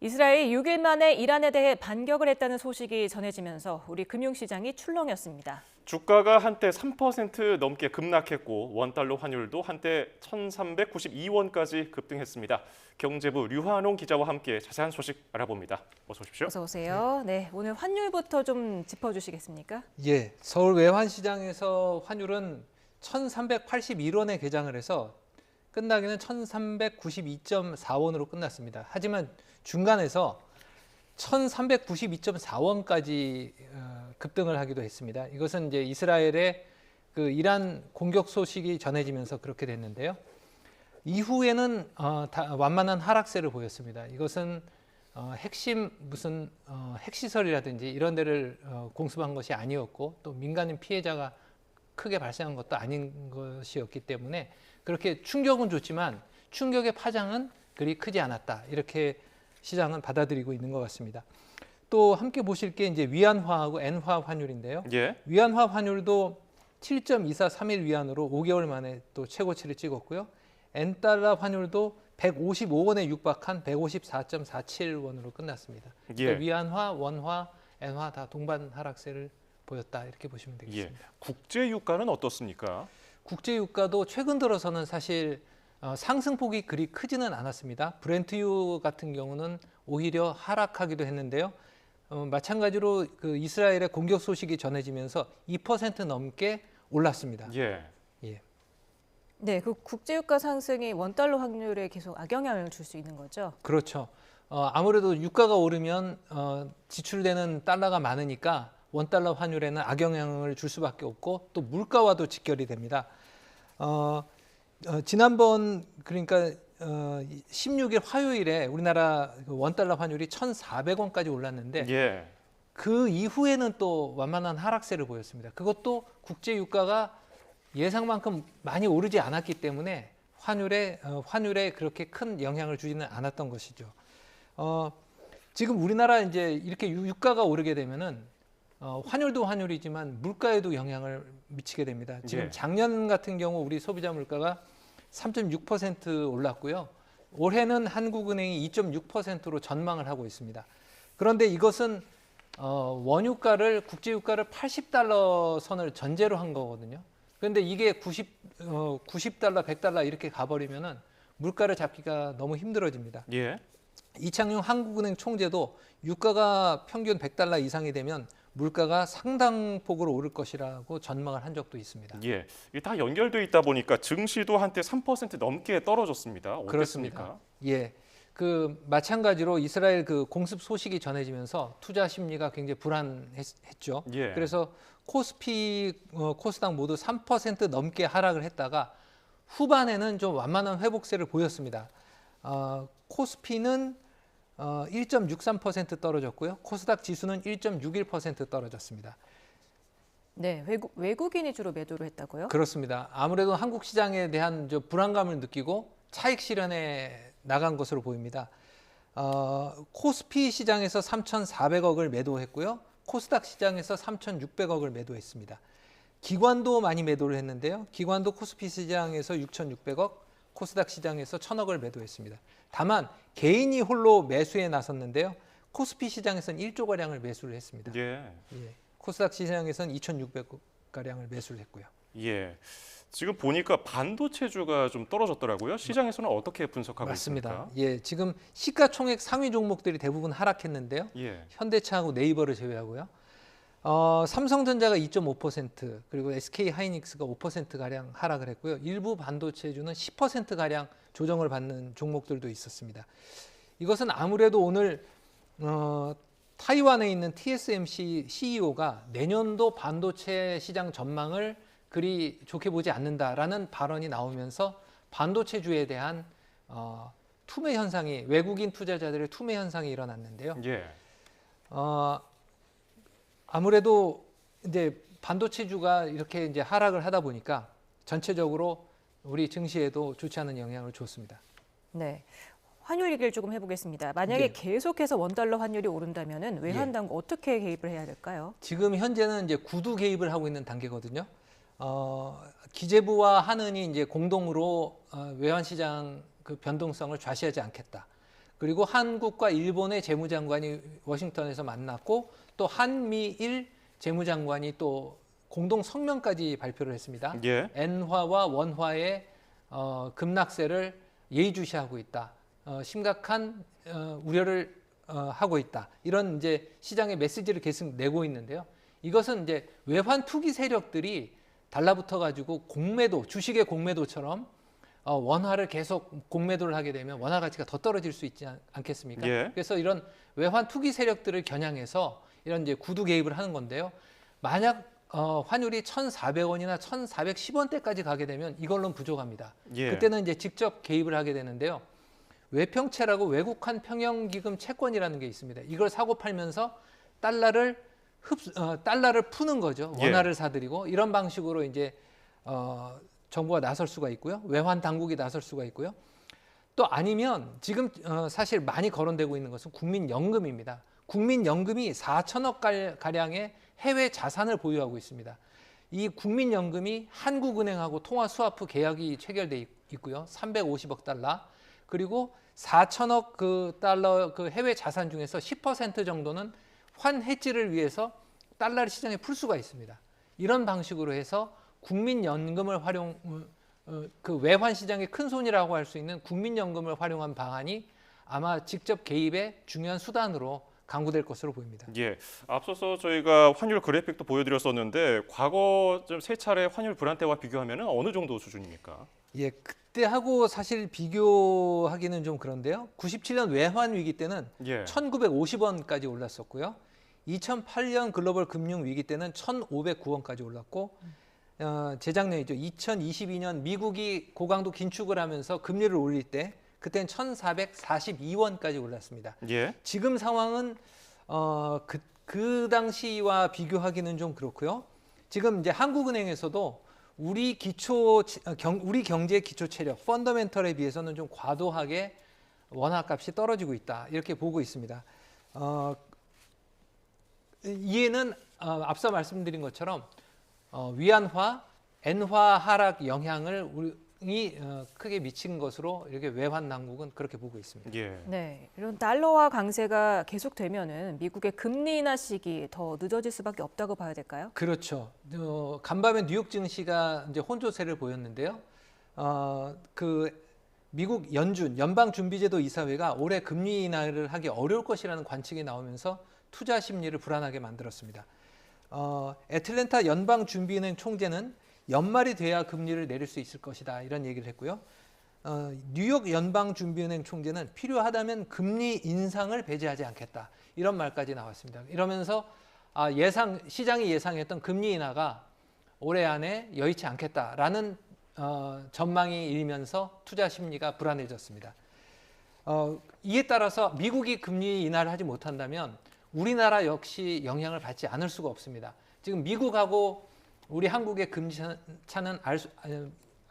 이스라엘이 6일 만에 이란에 대해 반격을 했다는 소식이 전해지면서 우리 금융시장이 출렁였습니다. 주가가 한때 3% 넘게 급락했고 원달러 환율도 한때 1,392원까지 급등했습니다. 경제부 류환홍 기자와 함께 자세한 소식 알아봅니다. 어서 오십시오. 어서 오세요. 네, 오늘 환율부터 좀 짚어주시겠습니까? 예, 서울 외환시장에서 환율은 1,381원에 개장을 해서 끝나기는 1,392.4원으로 끝났습니다. 하지만 중간에서 1,392.4원까지 급등을 하기도 했습니다. 이것은 이제 이스라엘의 그 이란 공격 소식이 전해지면서 그렇게 됐는데요. 이후에는 완만한 하락세를 보였습니다. 이것은 핵심 무슨 핵시설이라든지 이런 데를 공습한 것이 아니었고 또 민간인 피해자가 크게 발생한 것도 아닌 것이었기 때문에 그렇게 충격은 줬지만 충격의 파장은 그리 크지 않았다. 이렇게 시장은 받아들이고 있는 것 같습니다. 또 함께 보실 게 이제 위안화하고 엔화 환율인데요. 예. 위안화 환율도 7.2431 위안으로 5개월 만에 또 최고치를 찍었고요. 엔달러 환율도 155원에 육박한 154.47원으로 끝났습니다. 예. 위안화, 원화, 엔화 다 동반 하락세를 보였다 이렇게 보시면 되겠습니다. 예. 국제 유가는 어떻습니까? 국제 유가도 최근 들어서는 사실 상승폭이 그리 크지는 않았습니다. 브렌트유 같은 경우는 오히려 하락하기도 했는데요. 마찬가지로 그 이스라엘의 공격 소식이 전해지면서 2% 넘게 올랐습니다. 예. 네, 그 국제유가 상승이 원달러 환율에 계속 악영향을 줄 수 있는 거죠? 그렇죠. 아무래도 유가가 오르면 지출되는 달러가 많으니까 원달러 환율에는 악영향을 줄 수밖에 없고 또 물가와도 직결이 됩니다. 지난번 그러니까 16일 화요일에 우리나라 원달러 환율이 1,400원까지 올랐는데 예. 그 이후에는 또 완만한 하락세를 보였습니다. 그것도 국제 유가가 예상만큼 많이 오르지 않았기 때문에 환율에 그렇게 큰 영향을 주지는 않았던 것이죠. 지금 우리나라 이제 이렇게 유가가 오르게 되면은 환율도 환율이지만 물가에도 영향을 미치게 됩니다. 지금 예. 작년 같은 경우 우리 소비자 물가가 3.6% 올랐고요. 올해는 한국은행이 2.6%로 전망을 하고 있습니다. 그런데 이것은 원유가를 국제유가를 80달러 선을 전제로 한 거거든요. 그런데 이게 90달러, 100달러 이렇게 가버리면은 물가를 잡기가 너무 힘들어집니다. 예. 이창용 한국은행 총재도 유가가 평균 100달러 이상이 되면 물가가 상당폭으로 오를 것이라고 전망을 한 적도 있습니다. 예. 이게 다 연결돼 있다 보니까 증시도 한때 3% 넘게 떨어졌습니다. 어땠습니까? 그렇습니다. 예. 그 마찬가지로 이스라엘 그 공습 소식이 전해지면서 투자 심리가 굉장히 불안했죠. 예. 그래서 코스피, 코스닥 모두 3% 넘게 하락을 했다가 후반에는 좀 완만한 회복세를 보였습니다. 코스피는 1.63% 떨어졌고요. 코스닥 지수는 1.61% 떨어졌습니다. 네, 외국인이 주로 매도를 했다고요? 그렇습니다. 아무래도 한국 시장에 대한 불안감을 느끼고 차익 실현에 나간 것으로 보입니다. 코스피 시장에서 3,400억을 매도했고요. 코스닥 시장에서 3,600억을 매도했습니다. 기관도 많이 매도를 했는데요. 기관도 코스피 시장에서 6,600억, 코스닥 시장에서 1,000억을 매도했습니다. 다만 개인이 홀로 매수에 나섰는데요. 코스피 시장에서는 1조 가량을 매수를 했습니다. 예. 코스닥 시장에서는 2,600억 가량을 매수를 했고요. 예. 지금 보니까 반도체주가 좀 떨어졌더라고요. 시장에서는 어떻게 분석하고 맞습니다. 있습니까? 예, 지금 시가총액 상위 종목들이 대부분 하락했는데요. 예. 현대차하고 네이버를 제외하고요. 삼성전자가 2.5% 그리고 SK 하이닉스가 5% 가량 하락을 했고요. 일부 반도체주는 10% 가량 조정을 받는 종목들도 있었습니다. 이것은 아무래도 오늘 타이완에 있는 TSMC CEO가 내년도 반도체 시장 전망을 그리 좋게 보지 않는다라는 발언이 나오면서 반도체주에 대한 투매 현상이 외국인 투자자들의 투매 현상이 일어났는데요. 예. 아무래도 이제 반도체주가 이렇게 이제 하락을 하다 보니까 전체적으로 우리 증시에도 좋지 않은 영향을 줬습니다. 네. 환율 얘기를 조금 해보겠습니다. 만약에 네. 계속해서 원달러 환율이 오른다면은 외환당국 어떻게 개입을 해야 될까요? 지금 현재는 이제 구두 개입을 하고 있는 단계거든요. 기재부와 한은이 이제 공동으로 외환시장 그 변동성을 좌시하지 않겠다. 그리고 한국과 일본의 재무장관이 워싱턴에서 만났고 또 한미일 재무장관이 또 공동 성명까지 발표를 했습니다. 예. 엔화와 원화의 급락세를 예의주시하고 있다. 심각한 우려를 하고 있다. 이런 이제 시장의 메시지를 계속 내고 있는데요. 이것은 이제 외환 투기 세력들이 달라붙어 가지고 공매도, 주식의 공매도처럼 원화를 계속 공매도를 하게 되면 원화 가치가 더 떨어질 수 있지 않겠습니까? 예. 그래서 이런 외환 투기 세력들을 겨냥해서 이런 이제 구두 개입을 하는 건데요. 만약 환율이 1,400원이나 1,410원대까지 가게 되면 이걸로는 부족합니다. 예. 그때는 이제 직접 개입을 하게 되는데요. 외평채라고 외국환 평형기금 채권이라는 게 있습니다. 이걸 사고 팔면서 달러를 푸는 거죠. 예. 원화를 사들이고 이런 방식으로 이제 정부가 나설 수가 있고요. 외환 당국이 나설 수가 있고요. 또 아니면 지금 사실 많이 거론되고 있는 것은 국민연금입니다. 국민연금이 4천억 가량의 해외 자산을 보유하고 있습니다. 이 국민연금이 한국은행하고 통화스와프 계약이 체결돼 있고요. 350억 달러. 그리고 4천억 그 달러 그 해외 자산 중에서 10% 정도는 환 해지를 위해서 달러를 시장에 풀 수가 있습니다. 이런 방식으로 해서 국민연금을 그 외환 시장의 큰 손이라고 할 수 있는 국민연금을 활용한 방안이 아마 직접 개입의 중요한 수단으로 강구될 것으로 보입니다. 예, 앞서서 저희가 환율 그래픽도 보여드렸었는데 과거 좀 세 차례 환율 불안태와 비교하면 어느 정도 수준입니까? 예, 그때하고 사실 비교하기는 좀 그런데요. 97년 외환 위기 때는 예. 1,950원까지 올랐었고요. 2008년 글로벌 금융 위기 때는 1,509원까지 올랐고 재작년이죠. 2022년 미국이 고강도 긴축을 하면서 금리를 올릴 때 그때는 1,442원까지 올랐습니다. 예. 지금 상황은 그 당시와 비교하기는 좀 그렇고요. 지금 이제 한국은행에서도 우리 경제의 기초 체력, 펀더멘털에 비해서는 좀 과도하게 원화값이 떨어지고 있다. 이렇게 보고 있습니다. 이에는 앞서 말씀드린 것처럼 위안화, 엔화 하락 영향을 크게 미친 것으로 이렇게 외환 당국은 그렇게 보고 있습니다. 예. 네, 이런 달러화 강세가 계속되면은 미국의 금리 인하 시기 더 늦어질 수밖에 없다고 봐야 될까요? 그렇죠. 간밤에 뉴욕 증시가 이제 혼조세를 보였는데요. 그 미국 연방준비제도 이사회가 올해 금리 인하를 하기 어려울 것이라는 관측이 나오면서 투자 심리를 불안하게 만들었습니다. 애틀랜타 연방준비은행 총재는 연말이 돼야 금리를 내릴 수 있을 것이다 이런 얘기를 했고요. 뉴욕 연방준비은행 총재는 필요하다면 금리 인상을 배제하지 않겠다 이런 말까지 나왔습니다. 이러면서 시장이 예상했던 금리 인하가 올해 안에 여의치 않겠다라는 전망이 일면서 투자 심리가 불안해졌습니다. 이에 따라서 미국이 금리 인하를 하지 못한다면 우리나라 역시 영향을 받지 않을 수가 없습니다. 지금 미국하고 우리 한국의 금리 차는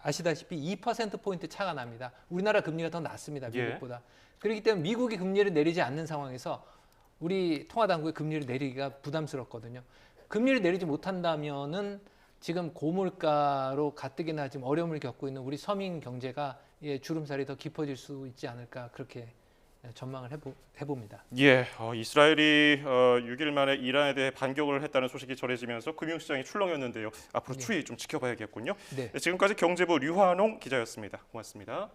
아시다시피 2%포인트 차가 납니다. 우리나라 금리가 더 낮습니다. 미국보다. 그렇기 때문에 미국이 금리를 내리지 않는 상황에서 우리 통화당국의 금리를 내리기가 부담스럽거든요. 금리를 내리지 못한다면은 지금 고물가로 가뜩이나 지금 어려움을 겪고 있는 우리 서민 경제가 주름살이 더 깊어질 수 있지 않을까 그렇게 전망을 해봅니다. 예, 이스라엘이 6일 만에 이란에 대해 반격을 했다는 소식이 전해지면서 금융시장이 출렁였는데요. 앞으로 추이 좀 지켜봐야겠군요. 네. 지금까지 경제부 류환홍 기자였습니다. 고맙습니다.